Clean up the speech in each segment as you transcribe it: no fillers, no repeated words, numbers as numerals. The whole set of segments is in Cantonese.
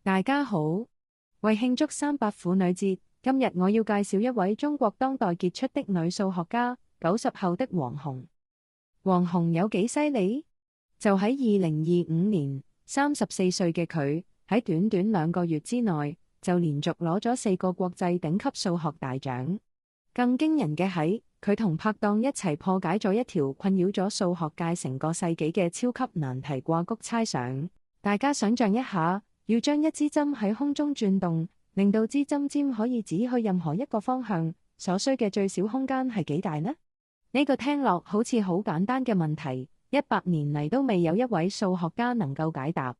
大家好，為慶祝3·8婦女節，今日我要介紹一位中國當代傑出的女數學家，90後的王虹。王虹有幾犀利？就喺2025年，34歲嘅佢喺短短2個月之內，就連續攞咗4個國際頂級數學大獎。更驚人嘅係，佢同拍檔一齊破解咗一條困擾咗數學界成個世紀嘅超級難題——掛谷猜想。大家想象一下，要將一支針喺空中轉動，令到支針尖可以指去任何一個方向，所需嘅最小空間係幾大呢？呢個聽落好似好簡單嘅問題，100年嚟都未有一位數學家能夠解答。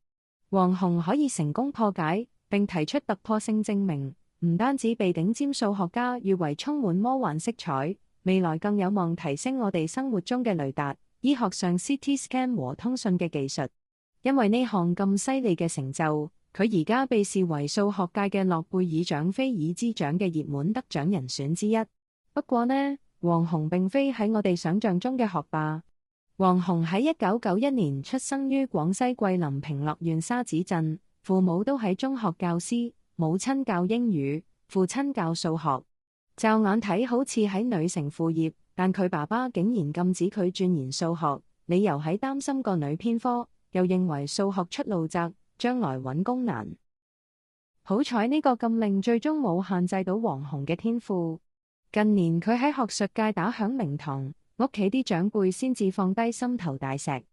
王虹可以成功破解，並提出突破性證明，唔單止被頂尖數學家譽為充滿魔幻色彩，未來更有望提升我哋生活中嘅雷達、醫學上 CT scan 和通訊嘅技術。因為呢項咁犀利嘅成就，佢而家被視為數學界嘅諾貝爾獎、菲爾茲獎嘅熱門得獎人選之一。不過呢，王虹並非喺我哋想象中嘅學霸。王虹喺1991年出生於廣西桂林平樂縣沙子鎮，父母都係中學教師，母親教英語，父親教數學。驟眼睇好似喺女承父業，但佢爸爸竟然禁止佢鑽研數學，理由係擔心個女偏科，又認為數學出路窄，將來揾工難。好彩呢個禁令最終冇限制到王虹嘅天賦。近年佢喺學術界打響名堂，屋企啲長輩先至放低心頭大石。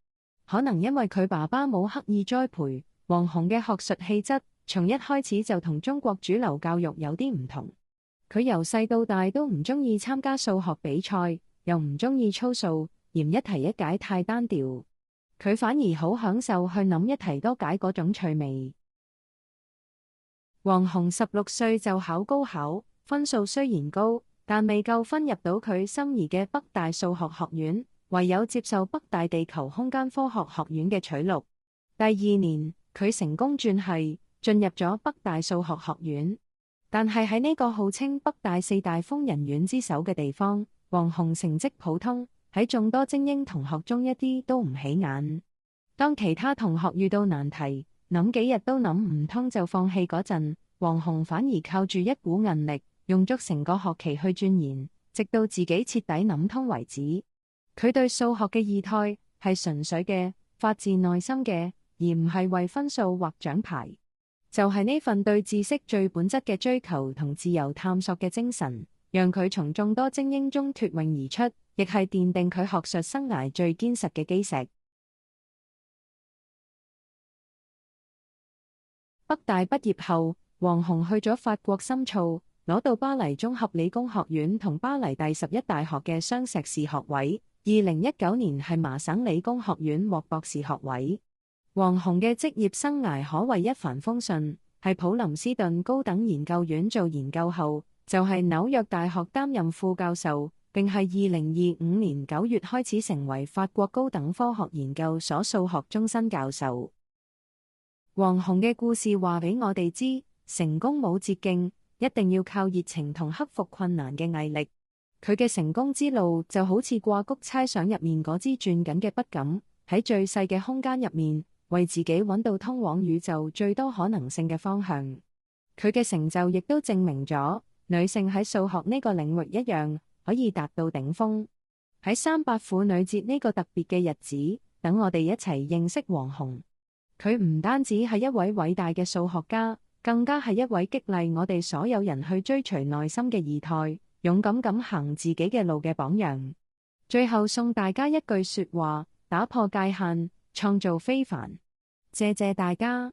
可能因為佢爸爸冇刻意栽培，王虹嘅學術氣質從一開始就同中國主流教育有啲唔同。佢由細到大都唔中意參加數學比賽，又唔中意操數，嫌一題一解太單調。佢反而好享受去諗一題多解嗰種趣味。王虹16歲就考高考，分數雖然高，但未夠分入到佢心儀嘅北大數學學院，唯有接受北大地球空間科學學院嘅取錄。第2年，佢成功轉系，進入咗北大數學學院。但係喺呢個號稱北大4大瘋人院之首嘅地方，王虹成績普通，喺眾多精英同學中一啲都唔起眼。當其他同學遇到難題，諗幾日都諗唔通就放棄嗰陣，王虹反而靠住一股韌力，用足成個學期去鑽研，直到自己徹底諗通為止。佢對數學嘅意態係純粹嘅，發自內心嘅，而唔係為分數或獎牌。就係呢份對知識最本質嘅追求同自由探索嘅精神，讓佢從眾多精英中脫穎而出，亦係奠定佢學術生涯最堅實嘅基石。北大畢業後，王虹去咗法國深造，攞到巴黎綜合理工學院同巴黎第11大學嘅雙碩士學位。2019年係麻省理工學院獲博士學位。王虹嘅職業生涯可謂一帆風順，喺普林斯頓高等研究院做研究後，就係紐約大學擔任副教授，並係2025年9月開始成為法國高等科學研究所數學終身教授。王虹嘅故事話俾我哋知，成功冇捷徑，一定要靠熱情同克服困難嘅毅力。佢嘅成功之路就好似掛谷猜想入面嗰支轉緊嘅筆咁，喺最細嘅空間入面，為自己揾到通往宇宙最多可能性嘅方向。佢嘅成就亦都證明咗，女性喺數學呢個領域一樣可以達到頂峰。喺3·8婦女節呢個特別嘅日子，等我哋一齊認識王虹。佢唔單止係一位偉大嘅數學家，更加係一位激勵我哋所有人去追隨內心嘅意態，勇敢咁行自己嘅路嘅榜樣。最後送大家一句說話：打破界限，創造非凡。謝謝大家。